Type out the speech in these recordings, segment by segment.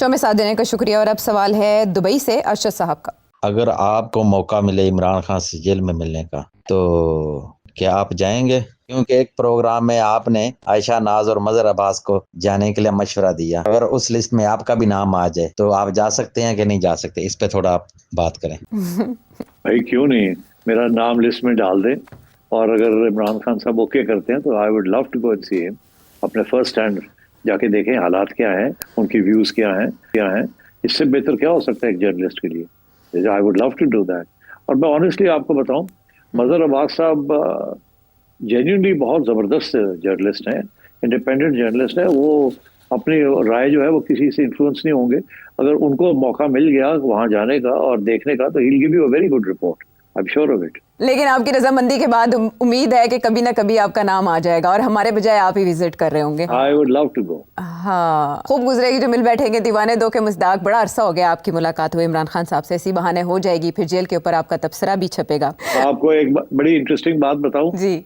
شو میں ساتھ دینے کا شکریہ. اور اب سوال ہے دبئی سے ارشد صاحب کا. اگر آپ کو موقع ملے عمران خان سے جیل میں ملنے کا تو کیا آپ جائیں گے؟ کیونکہ ایک پروگرام میں آپ نے عائشہ ناز اور مظہر عباس کو جانے کے لیے مشورہ دیا. اگر اس لسٹ میں آپ کا بھی نام آ جائے تو آپ جا سکتے ہیں کہ نہیں جا سکتے؟ اس پہ تھوڑا آپ بات کریں. بھائی کیوں نہیں، میرا نام لسٹ میں ڈال دیں، اور اگر عمران خان صاحب اوکے کرتے ہیں تو I would love to go and see him. اپنے فرسٹ ہینڈ جا کے دیکھیں حالات کیا ہیں، ان کی ویوز کیا ہیں. اس سے بہتر کیا ہو سکتا ہے ایک جرنلسٹ کے لیے. I would love to do that. اور میں آنیسٹلی آپ کو بتاؤں، مظہر عباس صاحب جینیونلی بہت زبردست جرنلسٹ ہیں، انڈیپینڈنٹ جرنلسٹ ہیں. وہ اپنی رائے جو ہے وہ کسی سے انفلوئنس نہیں ہوں گے. اگر ان کو موقع مل گیا وہاں جانے کا اور دیکھنے کا تو he'll give you a very good report. I'm sure of it. لیکن آپ کی رضامندی کے بعد امید ہے کہ کبھی نہ کبھی آپ کا نام آ جائے گا اور ہمارے بجائے آپ ہی وزٹ کر رہے ہوں گے. I would love to go. ہاں خوب گزرے گی جو مل بیٹھیں گے دیوانے دو کے مصداق. بڑا عرصہ ہو گیا آپ کی ملاقات ہوئے عمران خان صاحب سے، اسی بہانے ہو جائے گی، پھر جیل کے اوپر آپ کا تبصرہ بھی چھپے گا. آپ کو ایک بڑی انٹرسٹنگ بات بتاؤں، جی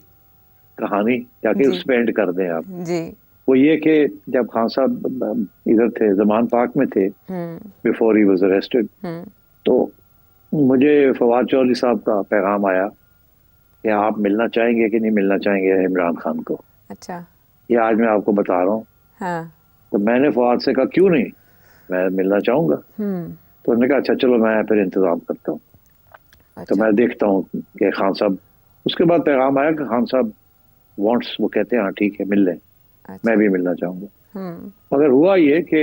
کہانی تاکہ اس پہ اینڈ کر دیں آپ. جی وہ یہ کہ جب خان صاحب ادھر تھے، زمان پاک میں تھے، بیفور ہی واز اریسٹڈ، تو مجھے فواد چودھری صاحب کا پیغام آیا کہ آپ ملنا چاہیں گے کہ نہیں ملنا چاہیں گے عمران خان کو. اچھا یہ آج میں آپ کو بتا رہا ہوں. ہاں تو میں نے فواد سے کہا کیوں نہیں، میں ملنا چاہوں گا. تو انہوں نے کہا اچھا چلو میں پھر انتظام کرتا ہوں. تو میں دیکھتا ہوں کہ خان صاحب، اس کے بعد پیغام آیا کہ خان صاحب وانٹس، وہ کہتے ہیں ہاں ٹھیک ہے مل لیں، میں بھی ملنا چاہوں گا. مگر ہوا یہ کہ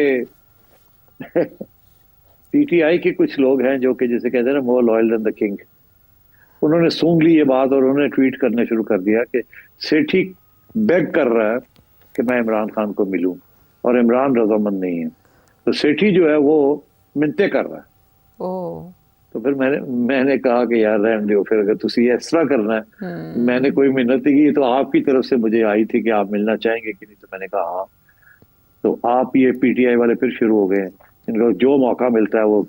پی ٹی آئی کے کچھ لوگ ہیں جو کہ جسے کہتے ہیں نا more loyal then the king, انہوں نے سونگ لی یہ بات اور انہوں نے ٹویٹ کرنا شروع کر دیا کہ سیٹھی بیگ کر رہا ہے کہ میں عمران خان کو ملوں اور عمران رضامند نہیں ہے. تو سیٹھی جو ہے وہ منتیں کر رہا ہے. تو پھر میں نے کہا کہ یار رہن دیو، پھر اگر تسی اس طرح کرنا ہے، میں نے کوئی منت نہیں کی، تو آپ کی طرف سے مجھے آئی تھی کہ آپ ملنا چاہیں گے کہ نہیں. تو میں نے کہا ہاں. تو آپ یہ پی ٹی آئی والے پھر شروع ہو گئے ہیں، ان کو جو موقع ملتا ہے وہ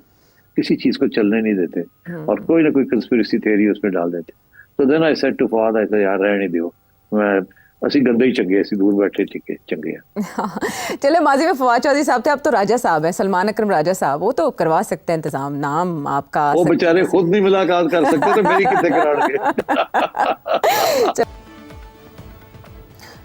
کسی چیز کو چلنے نہیں دیتے اور کوئی نہ کوئی کنسپریسی تھیوری اس میں ڈال دیتے. تو then I said to Fawad, I said یار رہنے دیو، میں اسی گندے ہی چنگے، اسی دور بیٹھے ٹھیک چنگے ہیں. چلے ماضی میں فواد چودھری صاحب تھے، اب تو راجہ صاحب ہیں، سلمان اکرم راجہ صاحب، وہ تو کروا سکتے ہیں انتظام. نام آپ کا وہ بیچارے خود نہیں ملاقات کر سکتے تو میری کتنے کرا گے.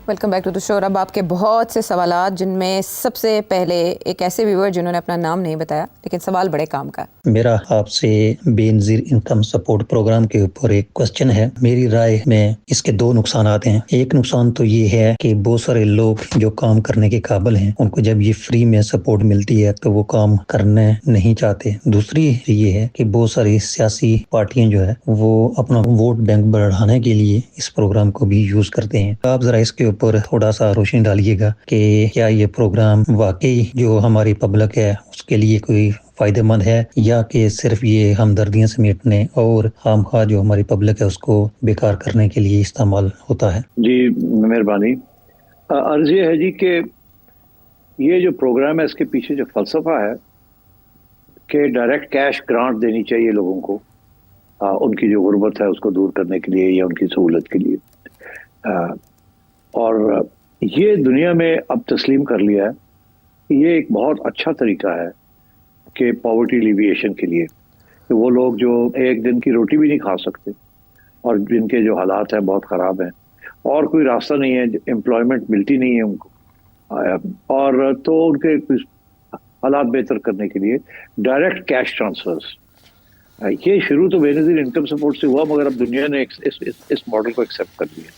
ویلکم بیک ٹو دی شو. اب آپ کے بہت سے سوالات، جن میں سب سے پہلے ایک ایسے ویور جنہوں نے اپنا نام نہیں بتایا لیکن سوال بڑے کام کا. میرا آپ سے بے نظیر انکم سپورٹ پروگرام کے اوپر ایک کوسچن ہے. میری رائے میں اس کے دو نقصانات ہیں. ایک نقصان تو یہ ہے کہ بہت سارے لوگ جو کام کرنے کے قابل ہیں، ان کو جب یہ فری میں سپورٹ ملتی ہے تو وہ کام کرنا نہیں چاہتے. دوسری یہ ہے کہ بہت ساری سیاسی پارٹیاں جو ہے وہ اپنا ووٹ بینک بڑھانے کے لیے اس پروگرام کو بھی یوز کرتے ہیں. آپ ذرا اس کے اوپر تھوڑا سا روشنی ڈالیے گا کہ کیا یہ پروگرام واقعی جو ہماری پبلک ہے اس کے لیے کوئی فائدہ مند ہے، یا کہ صرف یہ ہمدردیاں سمیٹنے اور خام خواہ جو ہماری پبلک ہے اس کو بیکار کرنے کے لیے استعمال ہوتا ہے؟ جی مہربانی. عرض یہ ہے جی کہ یہ جو پروگرام ہے اس کے پیچھے جو فلسفہ ہے کہ ڈائریکٹ کیش گرانٹ دینی چاہیے لوگوں کو، ان کی جو غربت ہے اس کو دور کرنے کے لیے یا ان کی سہولت کے لیے. اور یہ دنیا میں اب تسلیم کر لیا ہے کہ یہ ایک بہت اچھا طریقہ ہے کہ پاورٹی لیویشن کے لیے، کہ وہ لوگ جو ایک دن کی روٹی بھی نہیں کھا سکتے اور جن کے جو حالات ہیں بہت خراب ہیں اور کوئی راستہ نہیں ہے، امپلائمنٹ ملتی نہیں ہے ان کو، اور تو ان کے حالات بہتر کرنے کے لیے ڈائریکٹ کیش ٹرانسفرز. یہ شروع تو بے نظیر انکم سپورٹ سے ہوا، مگر اب دنیا نے اس ماڈل کو ایکسیپٹ کر لیا.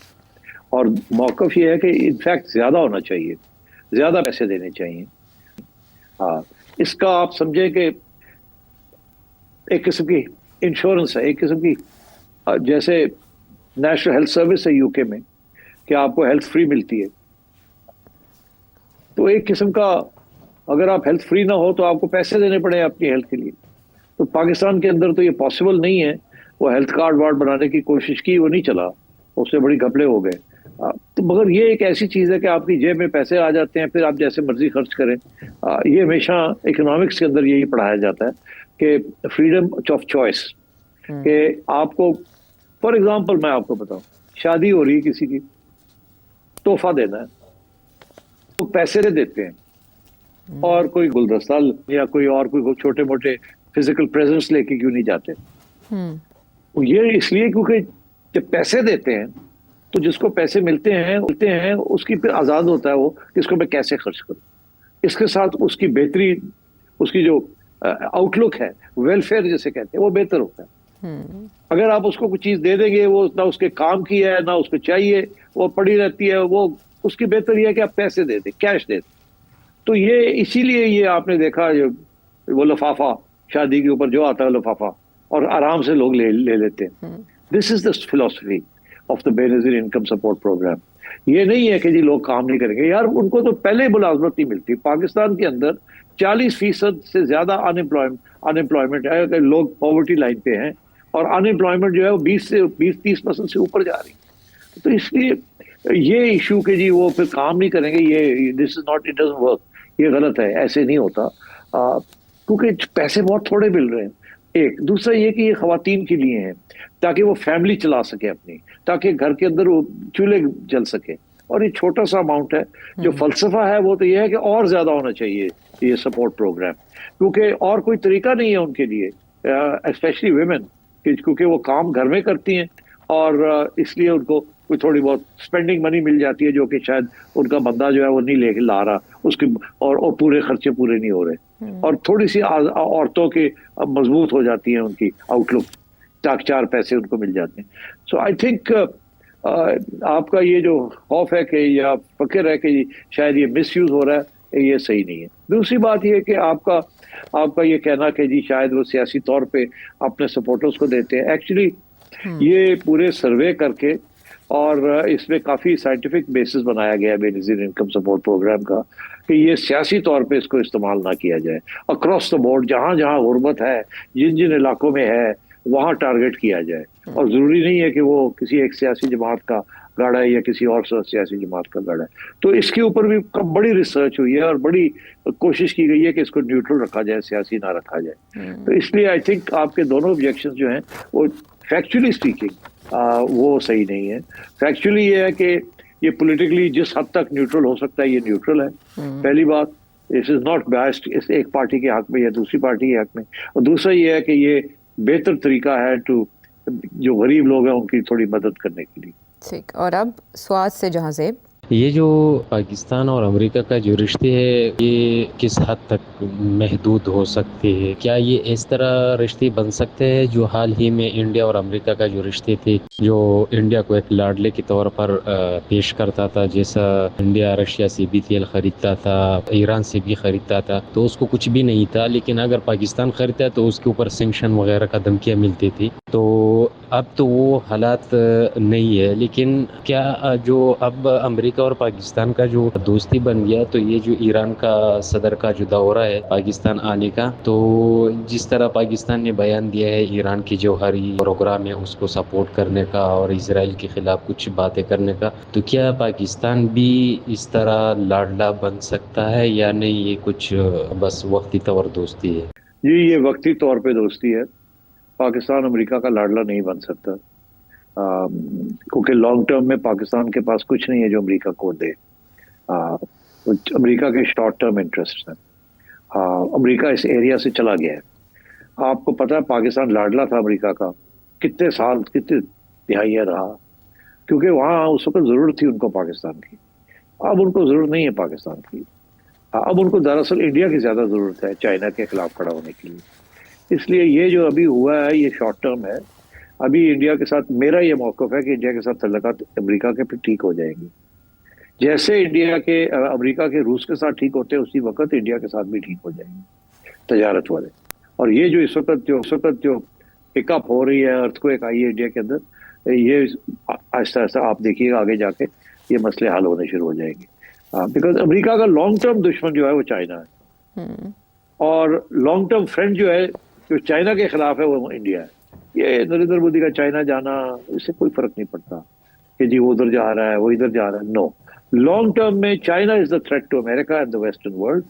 اور موقف یہ ہے کہ انفیکٹ زیادہ ہونا چاہیے، زیادہ پیسے دینے چاہیے. اس کا آپ سمجھیں کہ ایک قسم کی انشورنس ہے، ایک قسم کی جیسے نیشنل ہیلتھ سروس ہے یو کے میں کہ آپ کو ہیلتھ فری ملتی ہے. تو ایک قسم کا اگر آپ ہیلتھ فری نہ ہو تو آپ کو پیسے دینے پڑے اپنی ہیلتھ کے لیے. تو پاکستان کے اندر تو یہ پاسبل نہیں ہے. وہ ہیلتھ کارڈ وارڈ بنانے کی کوشش کی، وہ نہیں چلا، اس سے بڑی گھپلے ہو گئے. تو مگر یہ ایک ایسی چیز ہے کہ آپ کی جیب میں پیسے آ جاتے ہیں، پھر آپ جیسے مرضی خرچ کریں. یہ ہمیشہ اکنامکس کے اندر یہی پڑھایا جاتا ہے کہ فریڈم آف چوائس، کہ آپ کو فار ایگزامپل میں آپ کو بتاؤں، شادی ہو رہی ہے کسی کی، تحفہ دینا ہے تو پیسے دیتے ہیں، اور کوئی گلدستہ یا کوئی اور کوئی چھوٹے موٹے فزیکل پریزنس لے کے کیوں نہیں جاتے؟ یہ اس لیے کیونکہ جب پیسے دیتے ہیں تو جس کو پیسے ملتے ہیں اس کی پھر آزاد ہوتا ہے وہ کہ اس کو میں کیسے خرچ کروں، اس کے ساتھ اس کی بہتری، اس کی جو آؤٹ لک ہے، ویلفیئر جسے کہتے ہیں، وہ بہتر ہوتا ہے۔ اگر آپ اس کو کوئی چیز دے دیں گے، وہ نہ اس کے کام کی ہے نہ اس کو چاہیے، وہ پڑی رہتی ہے، وہ اس کی بہتر یہ ہے کہ آپ پیسے دے دیں، کیش دے دیں۔ تو یہ اسی لیے یہ آپ نے دیکھا وہ لفافہ شادی کے اوپر جو آتا ہے لفافہ، اور آرام سے لوگ لے لیتے ہیں۔ دس از دا فلاسفی آف دا بے نظیر انکم سپورٹ پروگرام۔ یہ نہیں ہے کہ جی لوگ کام نہیں کریں گے، یار ان کو تو پہلے ملازمت نہیں ملتی۔ پاکستان کے اندر 40% سے زیادہ انمپلائمنٹ ہے، لوگ پاورٹی لائن پہ ہیں، اور انمپلائمنٹ جو ہے وہ 20-30% سے اوپر جا رہی ہے۔ تو اس لیے یہ ایشو کہ جی وہ پھر کام نہیں کریں گے، یہ this is not, it doesn't work, یہ غلط ہے، ایسے نہیں ہوتا، کیونکہ پیسے بہت تھوڑے مل رہے ہیں۔ ایک دوسرا یہ کہ یہ خواتین کے لیے ہیں تاکہ وہ فیملی چلا سکے اپنی، تاکہ گھر کے اندر وہ چولہے جل سکے، اور یہ چھوٹا سا اماؤنٹ ہے۔ جو فلسفہ ہے وہ تو یہ ہے کہ اور زیادہ ہونا چاہیے یہ سپورٹ پروگرام، کیونکہ اور کوئی طریقہ نہیں ہے ان کے لیے، اسپیشلی ویمن، کیونکہ وہ کام گھر میں کرتی ہیں، اور اس لیے ان کو کوئی تھوڑی بہت اسپینڈنگ منی مل جاتی ہے جو کہ شاید ان کا بندہ جو ہے وہ نہیں لے کے لا رہا اس کی، اور پورے خرچے پورے نہیں ہو رہے، اور تھوڑی سی عورتوں کے مضبوط ہو جاتی ہیں ان کی آؤٹ لک، تاک چار پیسے ان کو مل جاتے ہیں۔ سو آئی تھنک آپ کا یہ جو خوف ہے کہ یا فکر ہے کہ شاید یہ مس یوز ہو رہا ہے، یہ صحیح نہیں ہے۔ دوسری بات یہ کہ آپ کا یہ کہنا کہ جی شاید وہ سیاسی طور پہ اپنے سپورٹرز کو دیتے ہیں، ایکچولی یہ پورے سروے کر کے، اور اس میں کافی سائنٹیفک بیسس بنایا گیا ہے بے نظیر انکم سپورٹ پروگرام کا، کہ یہ سیاسی طور پہ اس کو استعمال نہ کیا جائے، اکراس دا بورڈ جہاں جہاں غربت ہے، جن علاقوں میں ہے وہاں ٹارگٹ کیا جائے، اور ضروری نہیں ہے کہ وہ کسی ایک سیاسی جماعت کا گاڑا ہے یا کسی اور سیاسی جماعت کا گاڑا ہے۔ تو اس کے اوپر بھی بڑی ریسرچ ہوئی ہے اور بڑی کوشش کی گئی ہے کہ اس کو نیوٹرل رکھا جائے، سیاسی نہ رکھا جائے۔ تو اس لیے آئی تھنک آپ کے دونوں آبجیکشن جو ہیں وہ فیکچولی اسپیکنگ وہ صحیح نہیں ہے۔ فیکچولی یہ ہے کہ یہ پولیٹیکلی جس حد تک نیوٹرل ہو سکتا ہے یہ نیوٹرل ہے، پہلی بات، اس از ناٹ بیسڈ اس ایک پارٹی کے حق میں یا دوسری پارٹی کے حق میں، اور دوسرا یہ ہے کہ یہ بہتر طریقہ ہے جو غریب لوگ ہیں ان کی تھوڑی مدد کرنے کے لیے۔ ٹھیک، اور اب سوات سے جہاں زیب، یہ جو پاکستان اور امریکہ کا جو رشتے ہے یہ کس حد تک محدود ہو سکتے ہیں؟ کیا یہ اس طرح رشتے بن سکتے ہیں جو حال ہی میں انڈیا اور امریکہ کا جو رشتے تھے، جو انڈیا کو ایک لاڈلے کے طور پر پیش کرتا تھا، جیسا انڈیا رشیا سے بھی تیل خریدتا تھا، ایران سے بھی خریدتا تھا، تو اس کو کچھ بھی نہیں تھا، لیکن اگر پاکستان خریدتا ہے تو اس کے اوپر سینکشن وغیرہ کا دھمکیاں ملتی تھی۔ تو اب تو وہ حالات نہیں ہے، لیکن کیا جو اب امریکہ اور پاکستان کا جو دوستی بن گیا، تو یہ جو ایران کا صدر کا جو دورہ ہے پاکستان آنے کا، تو جس طرح پاکستان نے بیان دیا ہے ایران کی جوہری پروگرام ہے اس کو سپورٹ کرنے کا اور اسرائیل کے خلاف کچھ باتیں کرنے کا، تو کیا پاکستان بھی اس طرح لاڈلا بن سکتا ہے یا نہیں؟ یہ کچھ بس وقتی طور دوستی ہے؟ جی یہ وقتی طور پہ دوستی ہے، پاکستان امریکہ کا لاڈلا نہیں بن سکتا، کیونکہ لانگ ٹرم میں پاکستان کے پاس کچھ نہیں ہے جو امریکہ کو دے۔ امریکہ کے شارٹ ٹرم انٹرسٹ ہیں، امریکہ اس ایریا سے چلا گیا ہے۔ آپ کو پتہ ہے پاکستان لاڈلا تھا امریکہ کا، کتنے سال، کتنے دہائیاں رہا، کیونکہ وہاں اس وقت ضرورت تھی ان کو پاکستان کی۔ اب ان کو ضرورت نہیں ہے پاکستان کی، اب ان کو دراصل انڈیا کی زیادہ ضرورت ہے چائنا کے خلاف کھڑا ہونے کے لیے۔ اس لیے یہ جو ابھی ہوا ہے یہ شارٹ ٹرم ہے۔ ابھی انڈیا کے ساتھ میرا یہ موقف ہے کہ انڈیا کے ساتھ تعلقات امریکہ کے پھر ٹھیک ہو جائیں گے، جیسے انڈیا کے امریکہ کے روس کے ساتھ ٹھیک ہوتے ہیں اسی وقت انڈیا کے ساتھ بھی ٹھیک ہو جائیں گے تجارت والے۔ اور یہ جو اس وقت جو پک اپ ہو رہی ہے، ارتھکویک آئی ہے انڈیا کے اندر، یہ آہستہ آہستہ آپ دیکھیے گا آگے جا کے یہ مسئلے حل ہونے شروع ہو جائیں گے، بیکاز امریکہ کا لانگ ٹرم دشمن جو ہے وہ چائنا ہے، اور لانگ ٹرم فرینڈ جو ہے جو چائنا کے خلاف ہے وہ انڈیا ہے۔ یہ نریندر مودی کا چائنا جانا اس سے کوئی فرق نہیں پڑتا کہ جی وہ ادھر جا رہا ہے وہ ادھر جا رہا ہے، نو، لانگ ٹرم میں China is the threat to America and the western world,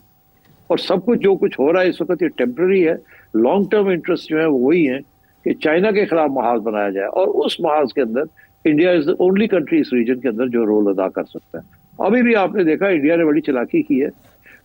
اور سب کچھ جو کچھ ہو رہا ہے اس وقت یہ ٹیمپرری ہے۔ لانگ ٹرم انٹرسٹ جو ہے وہ وہی ہیں کہ چائنا کے خلاف محاذ بنایا جائے، اور اس محاذ کے اندر India is the only country اس ریجن کے اندر جو رول ادا کر سکتا ہے۔ ابھی بھی آپ نے دیکھا انڈیا نے بڑی چالاکی کی ہے،